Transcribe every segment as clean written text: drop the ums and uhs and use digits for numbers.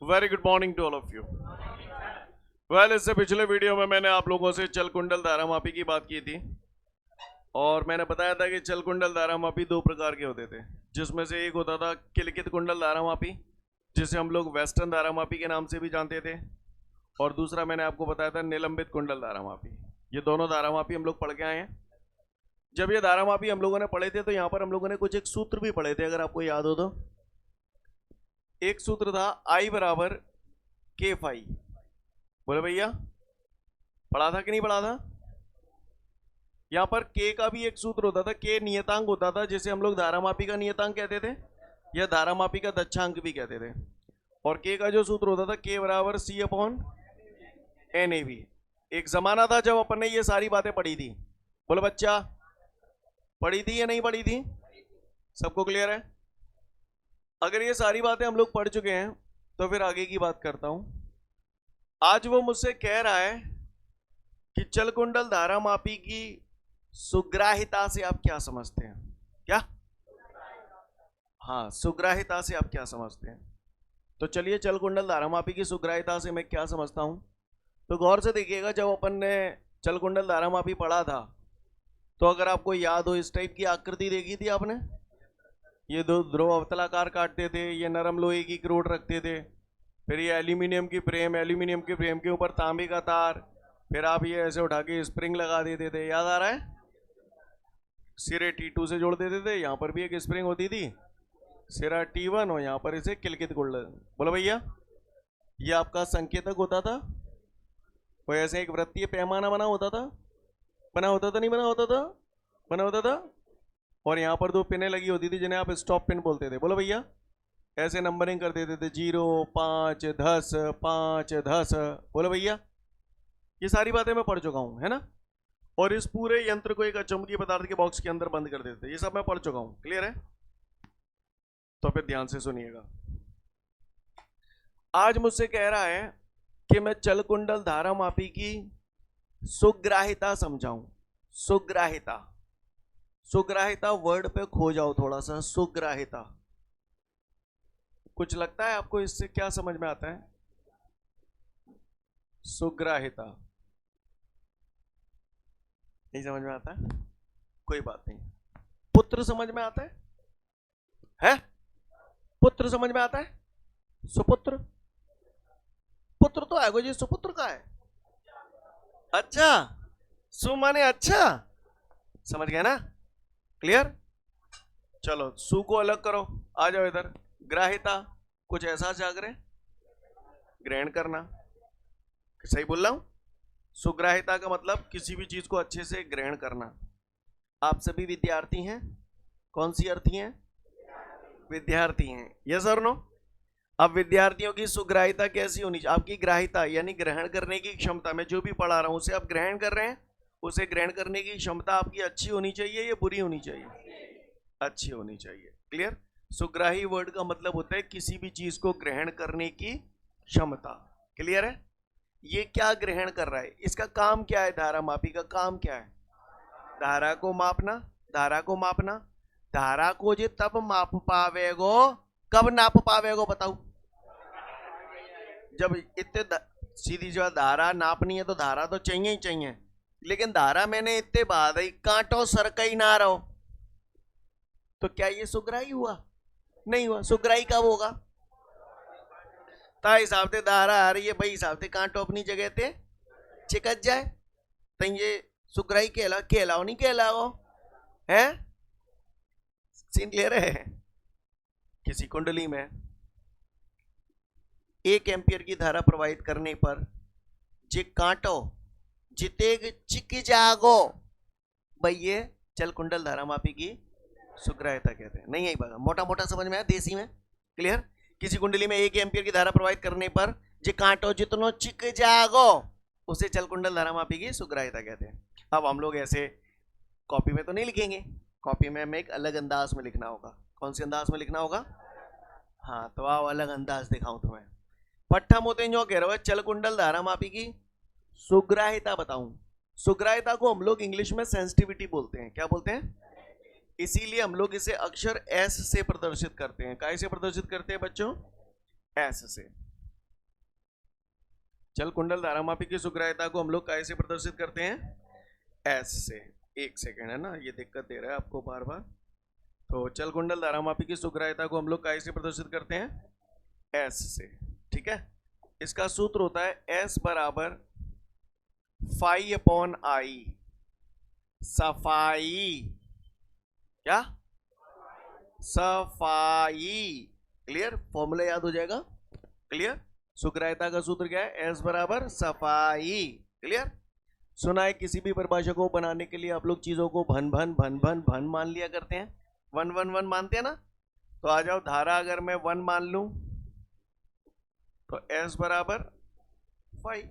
Very good morning to all of you. Well, इससे पिछले video में मैंने आप लोगों से चल कुंडल धारामापी की बात की थी और मैंने बताया था कि चल कुंडल धारामापी दो प्रकार के होते थे, जिसमें से एक होता था किलकित कुंडल धारामापी, जिसे हम लोग वेस्टर्न धारामापी के नाम से भी जानते थे, और दूसरा मैंने आपको बताया था निलंबित कुंडल धारामापी। ये दोनों धारामापी हम लोग पढ़ के आए हैं। जब ये धारामापी हम लोगों ने पढ़े थे तो यहाँ पर हम लोगों ने कुछ एक सूत्र भी पढ़े थे, अगर आपको याद हो तो। एक सूत्र था I बराबर K फाई। बोले भैया, पढ़ा था कि नहीं पढ़ा था? यहां पर K का भी एक सूत्र होता था, K नियतांक होता था, जिसे हम लोग धारामापी का नियतांक कहते थे या धारामापी का दक्षांक भी कहते थे। और K का जो सूत्र होता था K बराबर C अपॉन NAV। एक जमाना था जब अपन ने ये सारी बातें पढ़ी थी। बोले बच्चा, पढ़ी थी या नहीं पढ़ी थी? सबको क्लियर है? अगर ये सारी बातें हम लोग पढ़ चुके हैं तो फिर आगे की बात करता हूं। आज वो मुझसे कह रहा है कि चल कुंडल धारामापी की सुग्राहिता से आप क्या समझते हैं? क्या? हाँ, सुग्राहिता से आप क्या समझते हैं? तो चलिए, चल कुंडल धारामापी की सुग्राहिता से मैं क्या समझता हूं तो गौर से देखिएगा। जब अपन ने चल कुंडल धारामापी पढ़ा था तो अगर आपको याद हो, इस टाइप की आकृति देखी थी आपने। ये दो ध्रुव अवतलाकार काटते थे, ये नरम लोहे की क्रोट रखते थे, फिर ये एल्यूमिनियम की फ्रेम के ऊपर तांबे का तार, फिर आप ये ऐसे उठा के स्प्रिंग लगा देते थे। याद आ रहा है? सिरे T2 से जोड़ देते थे, यहाँ पर भी एक स्प्रिंग होती थी, सिरा T1, और यहाँ पर इसे किलकित कुंडल। बोलो भैया, ये आपका संकेतक होता था। कोई ऐसे एक वृत्तीय पैमाना बना होता था, नहीं बना होता था? बना होता था। और यहाँ पर दो पिनें लगी होती थी जिन्हें आप स्टॉप पिन बोलते थे। बोलो भैया, ऐसे नंबरिंग कर देते थे 0 5 10 5 10। बोलो भैया, ये सारी बातें मैं पढ़ चुका हूं, है ना? और इस पूरे यंत्र को एक अचुंबकीय पदार्थ के बॉक्स के अंदर बंद कर देते थे। ये सब मैं पढ़ चुका हूं। क्लियर है? तो फिर ध्यान से सुनिएगा। आज मुझसे कह रहा है कि मैं चल कुंडल धारामापी की सुग्राहिता समझाऊं। सुग्राहिता वर्ड पे खो जाओ थोड़ा सा। सुग्राहिता कुछ लगता है आपको? इससे क्या समझ में आता है? सुग्राहिता नहीं समझ में आता है? कोई बात नहीं। पुत्र समझ में आता है? पुत्र समझ में आता है? सुपुत्र? पुत्र तो है जी, सुपुत्र का है। अच्छा, सु माने अच्छा, समझ गए ना? क्लियर? चलो, सु को अलग करो, आ जाओ इधर। ग्राहिता कुछ ऐसा जागरे, ग्रहण करना। सही बोल रहा हूं? सुग्राहिता का मतलब किसी भी चीज को अच्छे से ग्रहण करना। आप सभी विद्यार्थी हैं? कौन सी अर्थी हैं? विद्यार्थी हैं। यस और नो? अब विद्यार्थियों की सुग्राहिता कैसी होनी चाहिए? आपकी ग्राहिता यानी ग्रहण करने की क्षमता, मैं जो भी पढ़ा रहा हूं उसे आप ग्रहण कर रहे हैं, उसे ग्रहण करने की क्षमता आपकी अच्छी होनी चाहिए या बुरी होनी चाहिए? अच्छी होनी चाहिए। क्लियर? सुग्राही वर्ड का मतलब होता है किसी भी चीज को ग्रहण करने की क्षमता। क्लियर है? ये क्या ग्रहण कर रहा है? इसका काम क्या है? धारामापी का काम क्या है? धारा को मापना। धारा को जो तब माप पावेगो, कब नाप पावेगो बताओ? जब इतने सीधी जो धारा नापनी है तो धारा तो चाहिए ही चाहिए, लेकिन धारा मैंने इतने बाद कांटो सरकई ना रहो, तो क्या ये सुग्राही हुआ? नहीं हुआ। सुग्राही कब होगा? ता हिसाब से धारा आ रही है भाई, हिसाब से कांटो अपनी जगह पे चिकट जाए, तो ये सुग्राही कहलाओ नहीं कहलाओ? है? सीन क्लियर है? किसी कुंडली में 1 एम्पियर की धारा प्रवाहित करने पर जे कांटो जितेग चिक जागो, भाई ये चल कुंडल धारामापी की सुग्राहिता कहते हैं। नहीं है? मोटा मोटा समझ में आया देसी में? क्लियर? किसी कुंडली में 1 एम्पियर की धारा प्रवाहित करने पर जे कांटो जितनो चिक जागो, उसे चल कुंडल धारामापी की सुग्राहिता कहते हैं। अब हम लोग ऐसे कॉपी में तो नहीं लिखेंगे, कॉपी में हमें एक अलग अंदाज में लिखना होगा। कौन से अंदाज में लिखना होगा? हाँ, तो आओ अलग अंदाज दिखाऊं तुम्हें। पट्टा मोते जो कह रहे हो चल कुंडल धारामापी की सुग्राहिता बताऊं। सुग्राहिता को हम लोग इंग्लिश में सेंसिटिविटी बोलते हैं। क्या बोलते हैं? इसीलिए हम लोग इसे अक्षर एस से प्रदर्शित करते हैं। काय से प्रदर्शित करते हैं बच्चों? एस से। चल कुंडल धारामापी की सुग्राह्यता को हम लोग कैसे प्रदर्शित करते हैं? एस से। एक सेकेंड है ना, ये दिक्कत दे रहा है आपको बार बार। तो चल कुंडल धारामापी की सुग्राह्यता को हम लोग कैसे प्रदर्शित करते हैं? एस से। ठीक है, इसका सूत्र होता है एस बराबर फाई अपॉन आई, सफाई। क्या? सफाई। क्लियर? फॉर्मूला याद हो जाएगा। क्लियर? सुग्राह्यता का सूत्र क्या है? एस बराबर सफाई। क्लियर? सुना है किसी भी परिभाषा को बनाने के लिए आप लोग चीजों को भन भन भन भन भन मान लिया करते हैं। वन वन वन मानते हैं ना। तो आ जाओ, धारा अगर मैं वन मान लूं तो एस बराबर फाइव।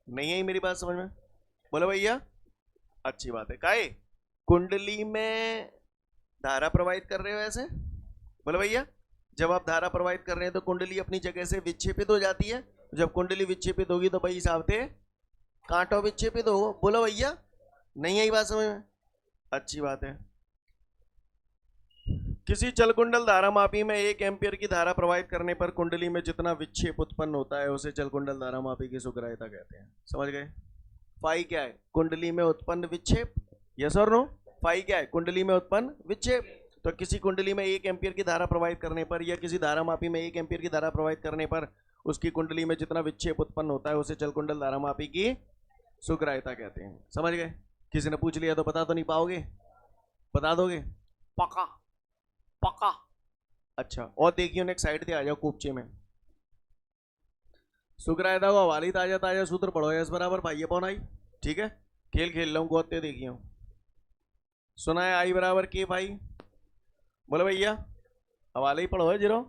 नहीं है मेरी बात समझ में? बोलो भैया। अच्छी बात है। काहे? कुंडली में धारा प्रवाहित कर रहे हो ऐसे? बोलो भैया। जब आप धारा प्रवाहित कर रहे हैं तो कुंडली अपनी जगह से विक्षेपित हो जाती है। जब कुंडली विक्षेपित होगी तो भाई साहब थे कांटो विक्षेपित हो। बोलो भैया। नहीं आई बात समझ में? अच्छी बात है। किसी चल कुंडल धारामापी में 1 एम्पियर की धारा प्रवाहित करने पर कुंडली में जितना विक्षेप उत्पन्न होता है उसे चल कुंडल धारामापी की सुग्राह्यता कहते हैं। समझ गए? फाई क्या है? कुंडली में उत्पन्न विक्षेप। यस और नो? फाई क्या है? कुंडली में उत्पन्न विक्षेप। तो किसी कुंडली में 1 एम्पियर की धारा प्रवाहित करने पर या किसी धारामापी में 1 एम्पियर की धारा प्रवाहित करने पर उसकी कुंडली में जितना विक्षेप उत्पन्न होता है उसे चल कुंडल धारामापी की सुग्राह्यता कहते हैं। समझ गए? किसी ने पूछ लिया तो बता तो नहीं पाओगे? बता दोगे? पक्का? पक्का? अच्छा, और देखिए नेक्स्ट साइड पे आ जाओ कूपचे में। सुग्राह्यता को हवाली ताजा ताजा सूत्र पढ़ो। एस बराबर भाई अपॉन आई। ठीक है, खेल खेल रहा हूँ गोते देखिए। सुना है आई बराबर के भाई। बोलो भैया। हवाले ही पढ़ो है जीरो।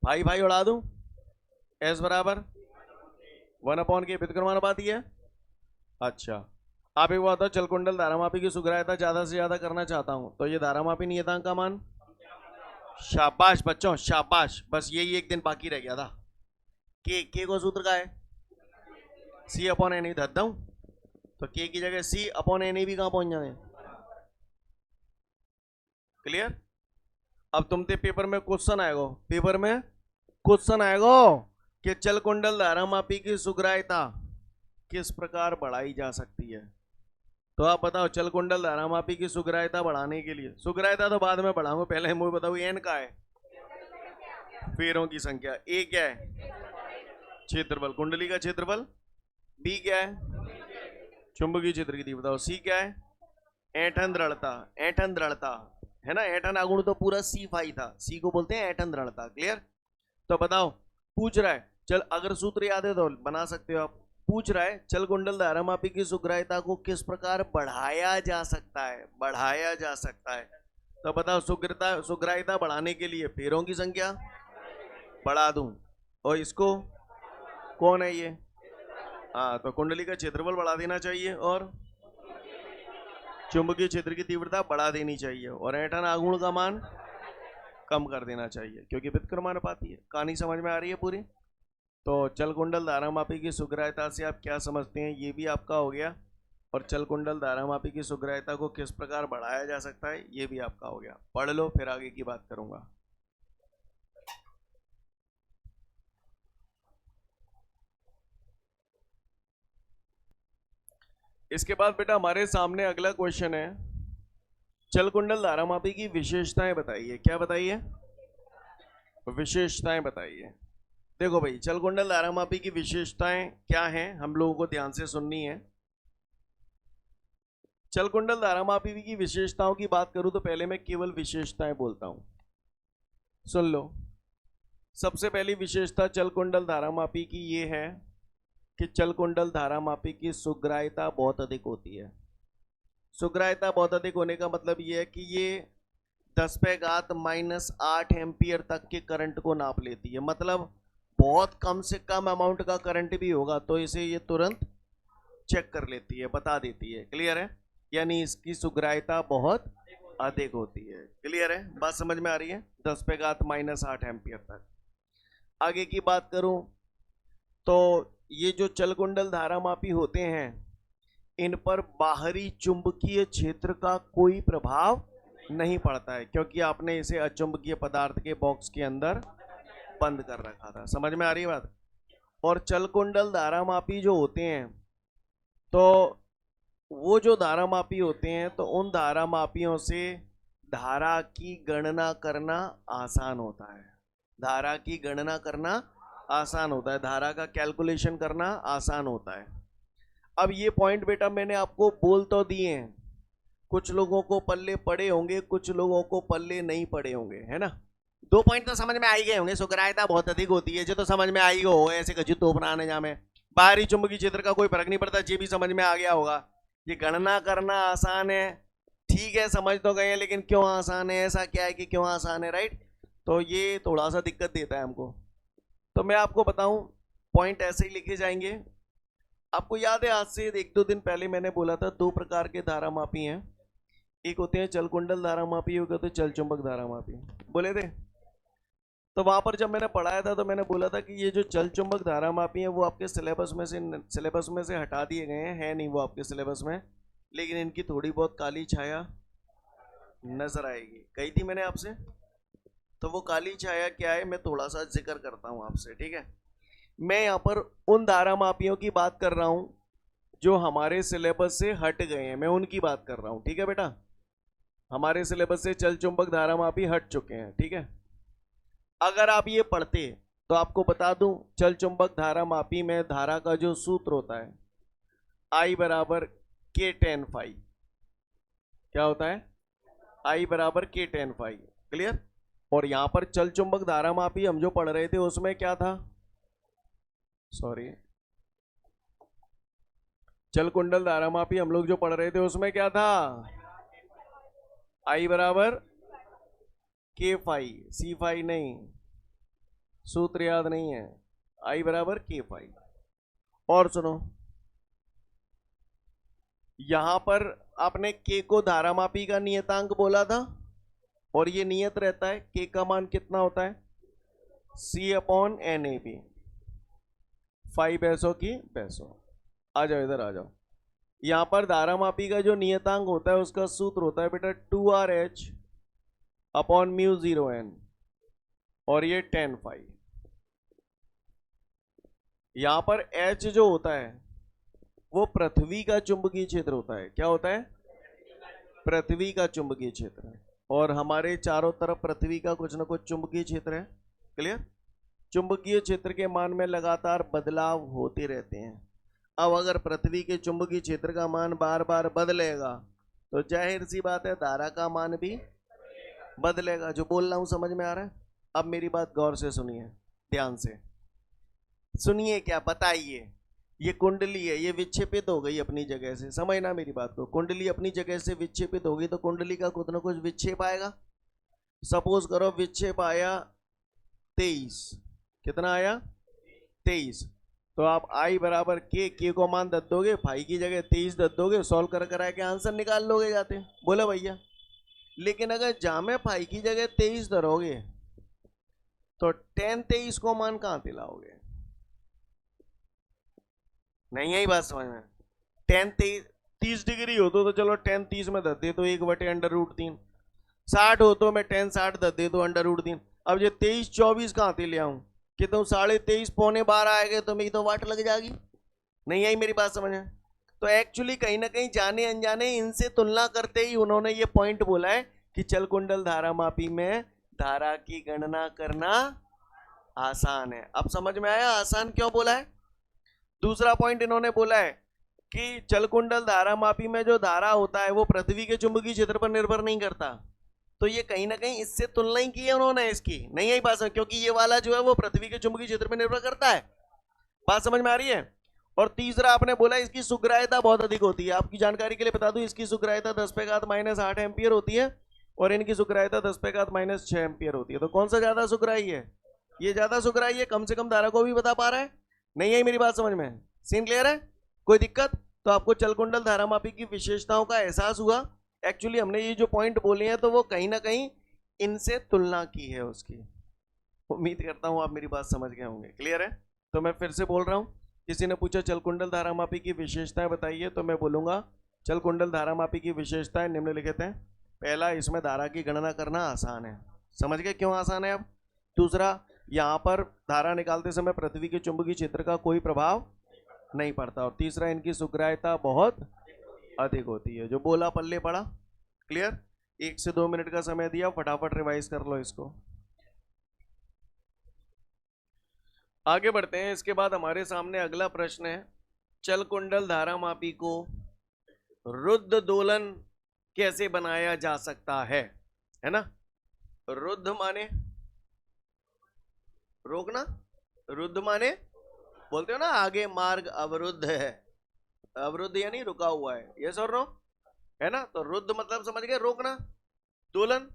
भाई भाई उड़ा दूं। एस बराबर 1 अपॉन के व्युत्क्रमानुपाती है। अच्छा, आप एक बात चल कुंडल धारामापी की सुग्राह्यता ज्यादा से ज्यादा करना चाहता हूं तो ये धारामापी नियतांक का मान। शाबाश बच्चों, शाबाश। बस यही एक दिन बाकी रह गया था। के को सूत्र का है सी अपॉन एन। धरता हूं तो के की जगह सी अपॉन एन भी कहां पहुंच जाए। क्लियर? अब तुमसे पेपर में क्वेश्चन आएगा, पेपर में क्वेश्चन आएगा कि चल कुंडल धारामापी की सुग्राह्यता किस प्रकार बढ़ाई जा सकती है। तो आप बताओ, चल कुंडल धारामापी की सुग्राह्यता बढ़ाने के लिए, सुग्राह्यता तो बाद में बढ़ाऊंगा, पहले मुझे बताओ एन का है फेरों की संख्या, ए क्या है क्षेत्रफल, कुंडली का क्षेत्रफल, बी क्या है चुंबकीय क्षेत्र की तीव्रता, सी क्या है ऐंठन दृढ़ता। ऐंठन दृढ़ता है ना, ऐंठन आगुण तो पूरा सी फाई था, सी को बोलते हैं ऐंठन दृढ़ता। क्लियर? तो बताओ, पूछ रहा है, चल अगर सूत्र याद है तो बना सकते हो आप। पूछ रहा है चल कुंडल धारामापी की सुग्राह्यता को किस प्रकार बढ़ाया जा सकता है, बढ़ाया जा सकता है। तो बताओ, सुग्राह्यता बढ़ाने के लिए फेरों की संख्या बढ़ा दूं, और इसको कौन है ये, हाँ, तो कुंडली का क्षेत्रफल बढ़ा देना चाहिए और चुंबकीय क्षेत्र की तीव्रता बढ़ा देनी चाहिए और ऐंठन आघूर्ण का मान कम कर देना चाहिए क्योंकि व्युत्क्रमानुपाती है। कहानी समझ में आ रही है पूरी? तो चल कुंडल धारामापी की सुग्राह्यता से आप क्या समझते हैं ये भी आपका हो गया, और चल कुंडल धारामापी की सुग्राह्यता को किस प्रकार बढ़ाया जा सकता है ये भी आपका हो गया। पढ़ लो, फिर आगे की बात करूंगा। इसके बाद बेटा हमारे सामने अगला क्वेश्चन है, चल कुंडल धारामापी की विशेषताएं बताइए। क्या बताइए? विशेषताएं बताइए। देखो भाई, चल कुंडल धारामापी की विशेषताएं क्या हैं हम लोगों को ध्यान से सुननी है। चल कुंडल धारामापी की विशेषताओं की बात करूं तो पहले मैं केवल विशेषताएं बोलता हूं, सुन लो। सबसे पहली विशेषता चल कुंडल धारामापी की ये है कि चल कुंडल धारामापी की सुग्राह्यता बहुत अधिक होती है। सुग्राह्यता बहुत अधिक होने का मतलब ये है कि ये 10⁻⁻8 एम्पियर तक के करंट को नाप लेती है। मतलब बहुत कम से कम अमाउंट का करंट भी होगा तो इसे ये तुरंत चेक कर लेती है, बता देती है। क्लियर है? यानी इसकी सुग्राह्यता बहुत अधिक होती है। क्लियर है? बात समझ में आ रही है? 10⁻⁻8 एम्पियर तक। आगे की बात करूं तो ये जो चल कुंडल धारामापी होते हैं इन पर बाहरी चुंबकीय क्षेत्र का कोई प्रभाव नहीं पड़ता है क्योंकि आपने इसे अचुंबकीय पदार्थ के बॉक्स के अंदर बंद कर रखा था। समझ में आ रही है बात? और चल कुंडल धारामापी जो होते हैं, तो वो जो धारामापी होते हैं तो उन धारामापियों से धारा की गणना करना आसान होता है। धारा की गणना करना आसान होता है, धारा का कैलकुलेशन करना आसान होता है। अब ये पॉइंट बेटा मैंने आपको बोल तो दिए हैं, कुछ लोगों को पल्ले पड़े होंगे, कुछ लोगों को पल्ले नहीं पड़े होंगे, है ना। 2 पॉइंट तो समझ में आ ही गए होंगे। सुग्राह्यता बहुत अधिक होती है, जो तो समझ में आई हो, ऐसे कछु तो बनाने जामे बाहरी चुंबकीय क्षेत्र का कोई फर्क नहीं पड़ता, ये भी समझ में आ गया होगा। ये गणना करना आसान है, ठीक है, समझ तो गए, लेकिन क्यों आसान है, ऐसा क्या है कि क्यों आसान है, राइट। तो ये थोड़ा सा दिक्कत देता है हमको। तो मैं आपको बताऊं, पॉइंट ऐसे ही लिखे जाएंगे। आपको याद है आज से 1-2 दिन पहले मैंने बोला था 2 प्रकार के धारामापी हैं, एक होते हैं चल कुंडल धारामापी, एक होते हैं चल चुंबक धारामापी, बोले थे। तो वहां पर जब मैंने पढ़ाया था तो मैंने बोला था कि ये जो चल चुंबक धारामापी है वो आपके सिलेबस में से हटा दिए गए हैं, है नहीं वो आपके सिलेबस में, लेकिन इनकी थोड़ी बहुत काली छाया नजर आएगी। कही थी मैंने आपसे, तो वो काली छाया क्या है मैं थोड़ा सा जिक्र करता हूं आपसे, ठीक है। मैं यहाँ पर उन धारामापियों की बात कर रहा हूं जो हमारे सिलेबस से हट गए हैं, मैं उनकी बात कर रहा हूं, ठीक है बेटा। हमारे सिलेबस से चल चुंबक धारामापी हट चुके हैं, ठीक है। अगर आप ये पढ़ते तो आपको बता दूं, चल चुंबक धारामापी में धारा का जो सूत्र होता है I बराबर K tan phi, क्या होता है, I बराबर K tan phi, क्लियर। और यहां पर चल चुंबक धारामापी हम जो पढ़ रहे थे उसमें क्या था, सॉरी, चल कुंडल धारामापी हम लोग जो पढ़ रहे थे उसमें क्या था, I बराबर K phi, C phi नहीं, सूत्र याद नहीं है, I बराबर K phi। और सुनो, यहां पर आपने K को धारामापी का नियतांक बोला था, और ये नियत रहता है, K का मान कितना होता है, C/NAB, 5 पैसों की पैसों। आ जाओ इधर आ जाओ। यहां पर धारामापी का जो नियतांक होता है उसका सूत्र होता है बेटा 2RH/μ0n, और ये tan phi। यहां पर H जो होता है वो पृथ्वी का चुंबकीय क्षेत्र होता है, क्या होता है, पृथ्वी का चुंबकीय क्षेत्र है, और हमारे चारों तरफ पृथ्वी का कुछ ना कुछ चुंबकीय क्षेत्र है, क्लियर। चुंबकीय क्षेत्र के मान में लगातार बदलाव होते रहते हैं। अब अगर पृथ्वी के चुंबकीय क्षेत्र का मान बार बार बदलेगा तो जाहिर सी बात है धारा का मान भी बदलेगा। जो बोल रहा हूं समझ में आ रहा है। अब मेरी बात गौर से सुनिए, ध्यान से सुनिए, क्या बताइए, ये कुंडली है, ये विक्षेपित हो गई अपनी जगह से, समझना मेरी बात को। कुंडली अपनी जगह से विक्षेपित होगी तो कुंडली का कुछ ना कुछ विक्षेप आएगा। सपोज करो विक्षेप आया 23, कितना आया 23, तो आप I बराबर K को मान दे दोगे, फाई की जगह 23 दे दोगे, सॉल्व कर के आंसर निकाल लोगे जाते, बोले भैया। लेकिन अगर जामे फाई की जगह 23 धरोगे तो tan 23 को मान कहां दिलाओगे, नहीं यही बात समझ में। tan 30 डिग्री हो तो चलो tan 30 में दे तो 1/√3, 60 हो तो मैं tan 60 दे तो √3। अब ये 23-24 कहां से ले आऊं कि तुम 23.5 पौने 12 आएगा तो मेरी तो वाट लग जाएगी, नहीं आई मेरी बात समझ में। तो एक्चुअली कहीं ना कहीं जाने अनजाने इनसे तुलना करते ही उन्होंने ये पॉइंट बोला है कि चल कुंडल धारामापी में धारा की गणना करना आसान है। अब समझ में आया आसान क्यों बोला है। दूसरा पॉइंट इन्होंने बोला है कि चल कुंडल धारामापी में जो धारा होता है वो पृथ्वी के चुंबकीय क्षेत्र पर निर्भर नहीं करता, तो ये कहीं ना कहीं इससे तुलना ही की है उन्होंने इसकी, नहीं आई बात, क्योंकि ये वाला जो है वो पृथ्वी के चुंबकीय क्षेत्र पर निर्भर करता है। बात समझ में आ रही है। और तीसरा आपने बोला इसकी सुग्राह्यता बहुत अधिक होती है। आपकी जानकारी के लिए बता दूं, इसकी सुग्राह्यता 10⁻⁻8 एम्पियर होती है और इनकी सुग्राह्यता 10⁻⁻6 एम्पियर होती है। तो कौन सा ज्यादा सुग्राह्य है, ये ज्यादा सुग्राह्य है, कम से कम धारा को भी बता पा रहा है, नहीं है मेरी बात समझ में, सीन क्लियर है, कोई दिक्कत। तो आपको चलकुंडल धारामापी की विशेषताओं का एहसास हुआ। एक्चुअली हमने ये जो पॉइंट बोले हैं तो वो कहीं ना कहीं इनसे तुलना की है उसकी। उम्मीद करता हूं आप मेरी बात समझ गए होंगे, क्लियर है। तो मैं फिर से बोल रहा हूं, किसी ने पूछा चलकुंडल धारामापी की विशेषताएं बताइए, तो मैं बोलूंगा चलकुंडल धारामापी की विशेषताएं निम्नलिखित हैं। पहला, इसमें धारा की गणना करना आसान है, समझ गए क्यों आसान है। अब दूसरा, यहां पर धारा निकालते समय पृथ्वी के चुंबकीय क्षेत्र का कोई प्रभाव नहीं पड़ता। और तीसरा, इनकी सुग्राह्यता बहुत अधिक होती है। जो बोला पल्ले पड़ा। क्लियर? 1 से 2 मिनट का समय दिया, फटाफट रिवाइज कर लो इसको। आगे बढ़ते हैं। इसके बाद हमारे सामने अगला प्रश्न है, चल कुंडल धारामापी को रुद्ध दोलन कैसे बनाया जा सकता है ना? रुद्ध माने रोकना, रुद्ध माने बोलते हो ना आगे मार्ग अवरुद्ध है, अवरुद्ध यानी रुका हुआ है, ये सर नो है ना? तो रुद्ध मतलब समझ गए, रोकना। दोलन,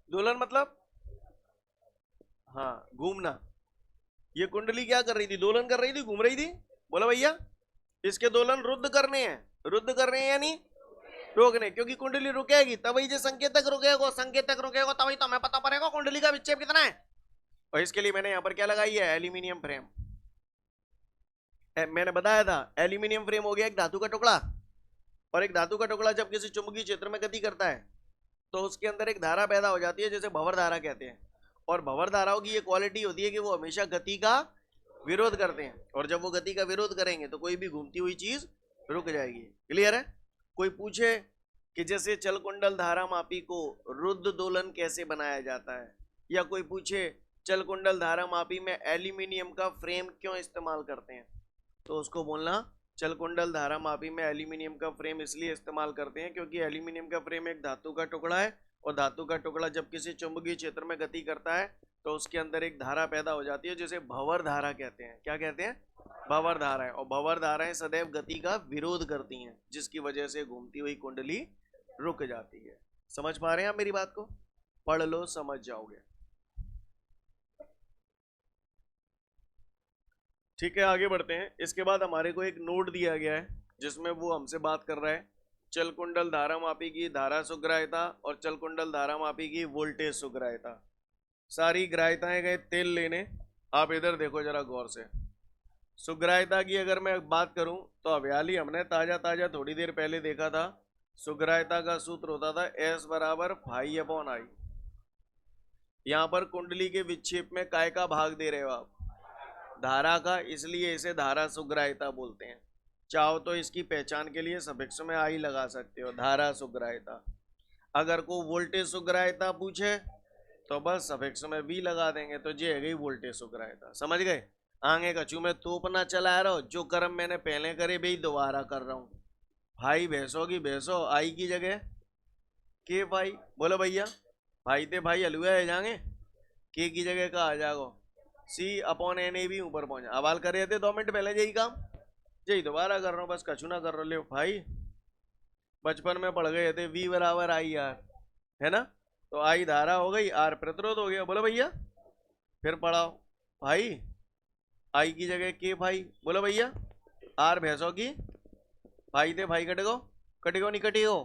दोलन मतलब हाँ घूमना। ये कुंडली क्या कर रही थी? दोलन कर रही थी, घूम रही थी। बोला भैया इसके दोलन रुद्ध करने हैं, रुद्ध करने हैं यानी रोकने, क्योंकि कुंडली रुकेगी तभी जो संकेतक रुकेगा, संकेतक रुकेगा तभी तो हमें पता पड़ेगा कुंडली का विक्षेप कितना है। और इसके लिए मैंने यहां पर क्या लगाई है? Aluminium frame. मैंने बताया था एल्यूमिनियम फ्रेम हो गया एक धातु का टुकड़ा, और एक धातु का टुकड़ा जब किसी चुंबकीय क्षेत्र में गति करता है तो उसके अंदर एक धारा पैदा हो जाती है, जैसे भंवर धारा कहते हैं। और भंवर धाराओं की ये क्वालिटी होती है कि वो हमेशा गति का विरोध करते हैं, और जब वो गति का विरोध करेंगे तो कोई भी घूमती हुई चीज रुक जाएगी। क्लियर है? कोई पूछे कि जैसे चल कुंडल धारामापी को रुद्ध दोलन कैसे बनाया जाता है, या कोई पूछे चल कुंडल धारामापी में एल्यूमिनियम का फ्रेम क्यों इस्तेमाल करते हैं, तो उसको बोलना चल कुंडल धारामापी में एल्यूमिनियम का फ्रेम इसलिए इस्तेमाल करते हैं क्योंकि एल्यूमिनियम का फ्रेम एक धातु का टुकड़ा है, और धातु का टुकड़ा जब किसी चुंबकीय क्षेत्र में गति करता है तो उसके अंदर एक धारा पैदा हो जाती है, जिसे भंवर धारा कहते हैं। क्या कहते हैं? भंवर धाराएं। और भंवर धाराएं सदैव गति का विरोध करती हैं, जिसकी वजह से घूमती हुई कुंडली रुक जाती है। समझ पा रहे हैं आप मेरी बात को? पढ़ लो, समझ जाओगे। ठीक है, आगे बढ़ते हैं। इसके बाद हमारे को एक नोट दिया गया है जिसमें वो हमसे बात कर रहा है चल कुंडल धारामापी की धारा सुग्राह्यता और चल कुंडल धारामापी की वोल्टेज सुग्राह्यता। सारी ग्राह्यताएं गए तेल लेने। आप इधर देखो जरा गौर से। सुग्राह्यता की अगर मैं बात करूं तो अभी हमने ताजा ताजा थोड़ी देर पहले देखा था। सुग्राह्यता का सूत्र होता था S बराबर φ/I। यहां पर कुंडली के विक्षेप में काय का भाग दे रहे हो आप? धारा का, इसलिए इसे धारा सुग्राह्यता बोलते हैं। चाहो तो इसकी पहचान के लिए सफिक्स में आई लगा सकते हो, धारा सुग्राह्यता। अगर को वोल्टेज सुग्राह्यता पूछे तो बस सफिक्स में भी लगा देंगे, तो ये है गई वोल्टेज सुग्राह्यता। समझ गए? आगे कछू में तोप ना चला रहा हो, जो कर्म मैंने पहले करे भाई दोबारा कर रहा हूँ। भाई भैंसों की भैंसो, आई की जगह के भाई। बोलो भैया भाई थे भाई हलुआ है जाएंगे, के की जगह का आ जाओ C/N भी ऊपर पहुंचा। अवाल कर रहे थे 2 मिनट पहले यही काम, यही दोबारा कर रहा हूँ, बस कछु ना कर रहे हो भाई। बचपन में पढ़ गए थे V बराबर I/R, है ना? तो I धारा हो गई, R प्रतिरोध हो गया। बोलो भैया फिर पढ़ाओ भाई, I की जगह के भाई। बोलो भैया R भैंसों की, भाई थे भाई कटेगो, कटेगो नहीं कटेगो,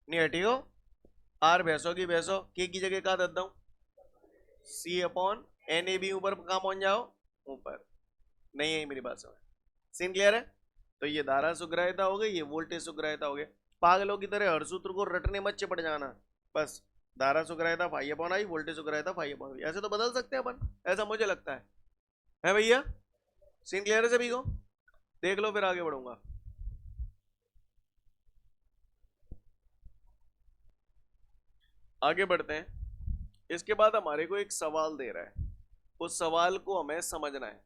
नहीं हटेगो। R भैंसों की भैंसों, के की जगह का देता हूँ C/NA भी ऊपर कहाँ पहुंच जाओ? ऊपर। नहीं है मेरी बात समझ? सीन क्लियर है? तो ये धारा सुग्राह्यता हो गई, ये वोल्टेज सुग्राह्यता हो गया। पागलों की तरह हर सूत्र को रटने मत चिपट जाना। बस धारा सुग्राह्यता φ/I, वोल्टेज सुग्राह्यता φ/V। ऐसे तो बदल सकते हैं अपन, ऐसा मुझे लगता है भैया? सीन क्लियर है सभी को? देख लो फिर आगे बढ़ूंगा। आगे बढ़ते हैं। इसके बाद हमारे को एक सवाल दे रहा है, उस सवाल को हमें समझना है।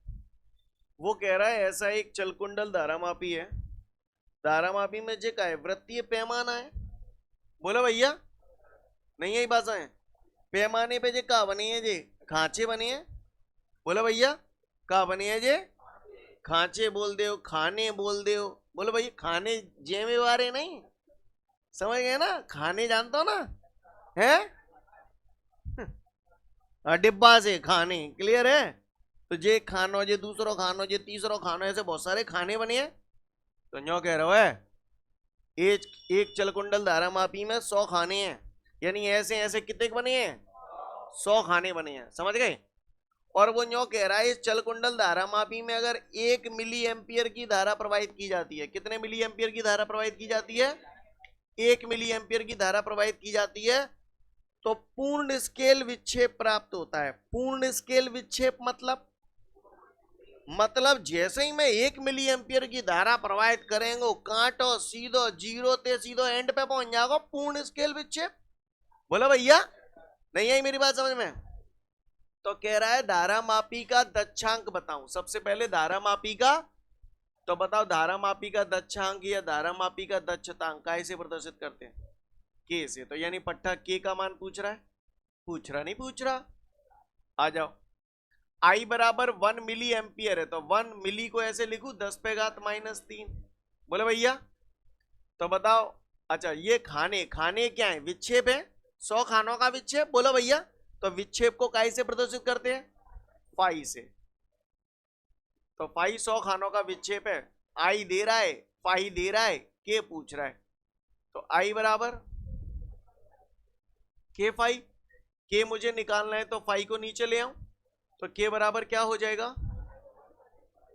वो कह रहा है ऐसा एक चलकुंडल धारामापी है, धारामापी में जे का है वृत्तीय पैमाना है। बोलो भैया नहीं यही बात है? पैमाने पे जे का बनी है, जे खांचे बने हैं। बोलो भैया का बने है जे? खांचे बोल दे, खाने बोल दे। बोलो भैया खाने जेमे वारे नहीं, समझ गए ना? खाने जानते हो ना, है डिब्बा से खाने। क्लियर है? तो जे खानो, जे दूसरो खानो, जे तीसरो खानो, ऐसे बहुत सारे खाने बने हैं। तो न्यो कह रहा है एक चलकुंडल धारामापी में 100 खाने हैं, यानी ऐसे ऐसे कितने बने हैं? 100 खाने बने हैं। समझ गए? और वो न्यो कह रहा है इस चलकुंडल धारामापी में अगर 1 मिली एम्पियर की धारा प्रवाहित की जाती है। कितने मिली एम्पियर की धारा प्रवाहित की जाती है? 1 मिली एम्पियर की धारा प्रवाहित की जाती है। तो पूर्ण स्केल विक्षेप प्राप्त होता है। पूर्ण स्केल विक्षेप मतलब जैसे ही मैं 1 मिली एम्पियर की धारा प्रवाहित करेंगे, कांटो सीधो जीरो ते सीधो एंड पे पहुंच जाओगे पूर्ण स्केल विक्षेप। बोला भैया, नहीं आई मेरी बात समझ में? तो कह रहा है धारा मापी का दक्षांक बताऊं। सबसे पहले धारा मापी का, तो बताओ धारा मापी का दक्षांक या धारा मापी का दक्षतांक कैसे प्रदर्शित करते हैं? के से। तो यानी पट्टा के का मान पूछ रहा है? पूछ रहा नहीं पूछ रहा? आ जाओ। आई बराबर 1 मिली एम्पियर है, तो 1 मिली को ऐसे लिखू 10⁻³ बोले भैया। तो बताओ, अच्छा ये खाने क्या है? विक्षेप है, 100 खानों का विक्षेप। बोलो भैया, तो विक्षेप को कैसे प्रदर्शित करते हैं? फाई से। तो फाई 100 खानों का विक्षेप है, आई दे रहा है, फाई दे रहा है, के पूछ रहा है। तो आई बराबर के फाई। के मुझे निकालना है तो फाई को नीचे ले आऊं, तो के बराबर क्या हो जाएगा?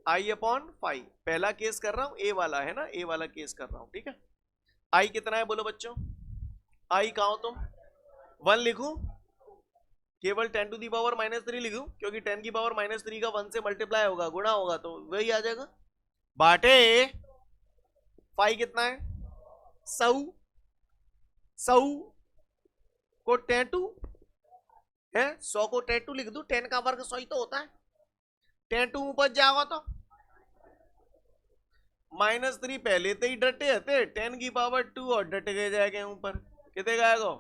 आई अपॉन फाई। पहला केस कर रहा हूं, ए वाला है ना, ए वाला केस कर रहा हूं, ठीक है। आई कितना है बोलो बच्चों? आई कहां हो तुम? 1 लिखूं? केवल 10⁻³ लिखूं, क्योंकि 10⁻³ का 1 से मल्टीप्लाई होगा, गुणा होगा, तो वही आ जाएगा। बाटे फाई कितना है? 100 को 10 है, 100 को 10 लिख दू, 10 का वर्ग 100 ही तो होता है। 10 ऊपर जाओगा तो -3 पहले तो ही डटे हते, 10⁻² और डट गए जाएगा ऊपर, कितने गाएगा?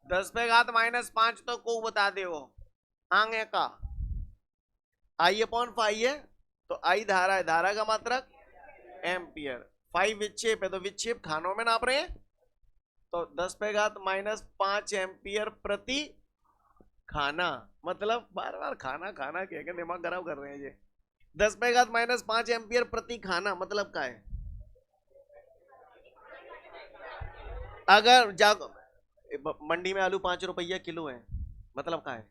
10⁻⁻5 तो को बता दे वो आगे का। आई अपॉन फाई है, तो आई धारा है, धारा का मात्रक एम्पियर। 5 विक्षेप है, तो विक्षेप खानों में नाप रहे हैं, तो 10⁻⁻5 एम्पियर प्रति खाना। मतलब बार बार खाना खाना कह के दिमाग खराब कर रहे हैं ये। 10⁻⁻5 एम्पियर प्रति खाना मतलब क्या है? अगर जागो मंडी में आलू 5 रुपया किलो है, मतलब क्या है?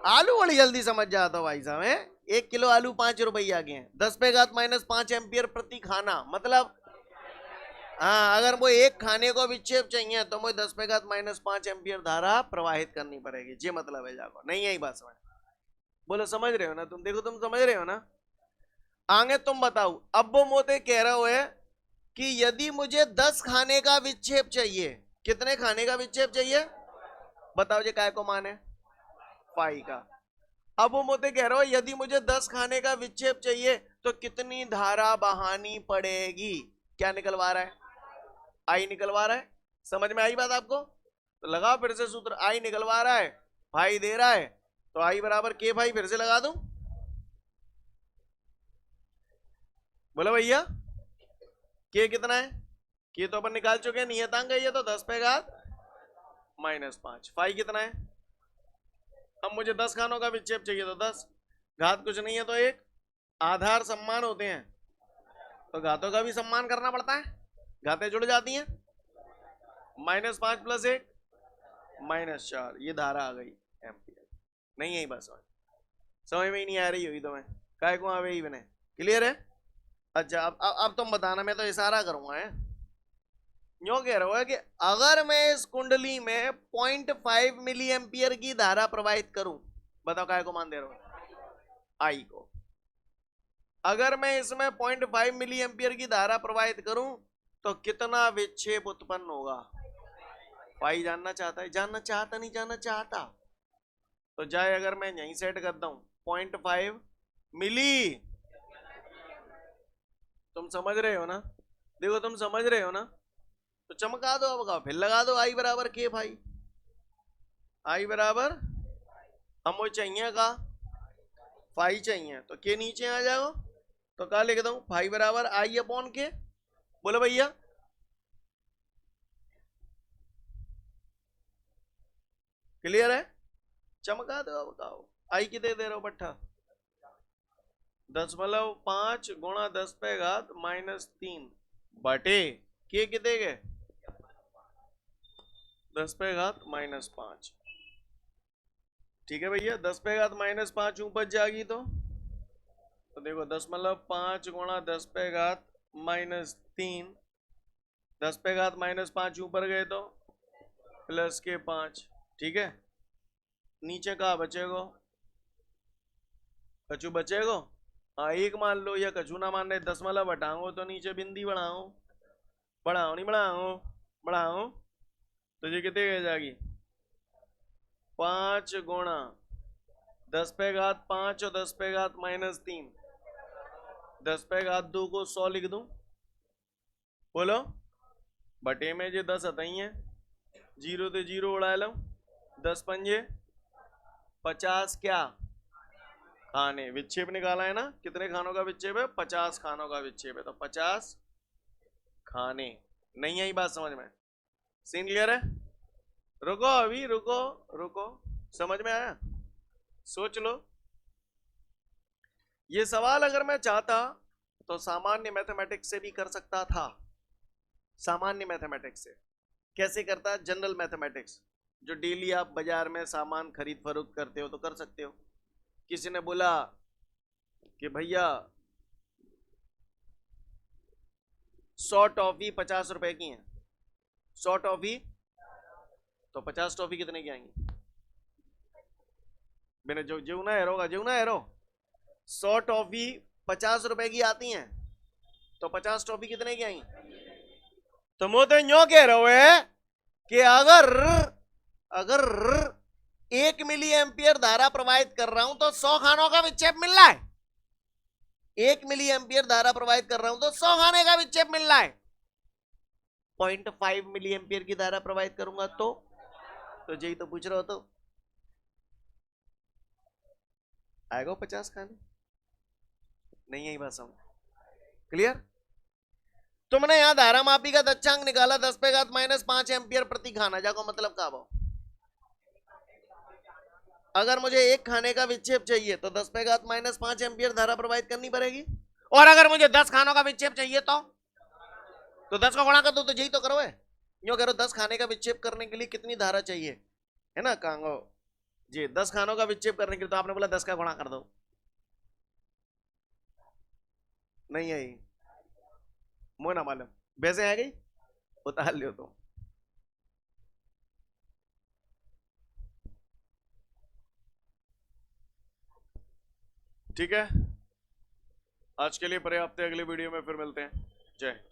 आलू बड़ी जल्दी समझ जाता हो भाई साहब है। 1 किलो आलू 5 रुपया के हैं, 10⁻⁻5 एम्पियर प्रति खाना मतलब, हाँ अगर वो एक खाने को विक्षेप चाहिए तो मुझे 10⁻⁻5 एम्पियर धारा प्रवाहित करनी पड़ेगी। ये मतलब है जाको, नहीं यही बात समझ? बोलो समझ रहे हो ना तुम? देखो तुम समझ रहे हो ना? आगे तुम बताओ। अब वो मोते कह रहे हो है कि यदि मुझे 10 खाने का विक्षेप चाहिए, कितने खाने का विक्षेप चाहिए बताओ? ये काय को मान है? फाई का। अब वो मोते कह रहे हो यदि मुझे 10 खाने का विक्षेप चाहिए तो कितनी धारा बहानी पड़ेगी? क्या निकलवा रहा है? आई निकलवा रहा है। समझ में आई बात आपको? तो लगाओ फिर से सूत्र। आई निकलवा रहा है, भाई दे रहा है, तो आई बराबर के भाई फिर से लगा दूं। बोलो भैया के कितना है? के तो अपन निकाल चुके हैं, नियतांक है ये, तो 10⁻⁻5। फाई कितना है? अब मुझे 10 खानों का विक्षेप चाहिए, तो 10 घात कुछ नहीं है तो 1। आधार सम्मान होते हैं तो घातों का भी सम्मान करना पड़ता है, घातें जुड़ जाती हैं। -5 + 1 -4, ये धारा आ गई एम्पियर। नहीं है बस समझ में ही नहीं आ रही होगी तुम्हें, काय को आवे ही बने। क्लियर है? अच्छा अब तुम बताना, मैं तो इशारा करूंगा है। यूं कह रहा है कि अगर मैं इस कुंडली में 0.5 मिली एम्पियर की धारा प्रवाहित करूं, बताओ काय को मान दे रहा हूं? आई को। अगर मैं इसमें 0.5 मिली एम्पियर की धारा प्रवाहित करूं तो कितना विक्षेप उत्पन्न होगा? पाई जानना चाहता है? जानना चाहता नहीं जानना चाहता? तो जाए अगर मैं यहीं सेट करता हूं 0.5 मिली, तुम समझ रहे हो ना? देखो तुम समझ रहे हो ना? तो चमका दो, अब फिर लगा दो आई बराबर के भाई। आई बराबर हम वो चाहिए का फाई चाहिए, तो के नीचे आ जाओ, तो क्या लिख दूं? फाई बराबर आई अपॉन के। बोलो भैया क्लियर है? चमका दो, अब बताओ आई कितने दे रहे हो पट्टा? 10.5 गुणा 10⁻³ बटे के कितने गए? 10⁻⁻5। ठीक है भैया, 10⁻⁻5 ऊपर जाएगी तो देखो 10.5 गुणा 10⁻⁻3, 10⁻⁻5 ऊपर गए तो प्लस के 5, ठीक है। नीचे का बचेगो, कछु बचेगो, हाँ 1 मान लो, या कछु ना मान रहे, 10 वाला बटाओ तो नीचे बिंदी बढ़ाओ, बढ़ाओ नहीं बढ़ाओ, बढ़ाओ तो ये कितने हो जाएगी 5 गुणा 10 पे घात 5 और 10 पे घात -3, 10 पे घात 2 को 100 लिख दूं, बोलो बटे में जो 10 आता ही है, 0 तो 0 उड़ा लो, 10 पंजे 50 क्या खाने, विक्षेप निकाला है ना, कितने खानों का विक्षेप है, 50 खानों का विक्षेप है, तो 50 खाने। नहीं आई बात समझ में, सीन क्लियर है? रुको अभी, रुको रुको, समझ में आया? सोच लो, ये सवाल अगर मैं चाहता तो सामान्य मैथमेटिक्स से भी कर सकता था। सामान्य मैथमेटिक्स से कैसे करता? जनरल मैथमेटिक्स, जो डेली आप बाजार में सामान खरीद फरोख्त करते हो तो कर सकते हो। किसी ने बोला कि भैया 100 टॉफी 50 रुपए की हैं, 100 टॉफी तो 50 टॉफी कितने की आएंगी? मैंने जो जीवना एरो 100 टॉफी 50 रुपए की आती हैं, तो 50 टॉफी कितने की आएंगी? तो मुझे यूं कह रहे है कि अगर 1 मिली एम्पियर धारा प्रवाहित कर रहा हूं तो 100 खानों का विक्षेप मिल रहा है। 1 मिली एम्पियर धारा प्रवाहित कर रहा हूं तो 100 खाने का विक्षेप मिल रहा है। 0.5 मिली एम्पियर की धारा प्रवाहित करूंगा तो यही तो पूछ रहे हो, तो आएगा 50 खाने? नहीं यही बात समझ क्लियर? तुमने यहां धारा मापी का दक्षांक निकाला 10 पे घात -5 एम्पियर प्रति खाना, जाको मतलब का भाव। अगर मुझे 1 खाने का विक्षेप चाहिए तो 10 पे घात -5 एम्पियर धारा प्रवाहित करनी पड़ेगी, और अगर मुझे 10 खानों का विक्षेप चाहिए तो 10 को गुणा कर दो, तो यही तो करो है। यूं करो 10 खाने का विक्षेप करने के लिए कितनी धारा चाहिए, है ना कांगो जी, 10 खानों का विक्षेप करने के लिए, तो आपने बोला 10 का गुणा कर दो, नहीं आई मुझे ना मालूम, वैसे आ गई उतार लियो तो। ठीक है, आज के लिए पर्याप्त है, अगले वीडियो में फिर मिलते हैं। जय।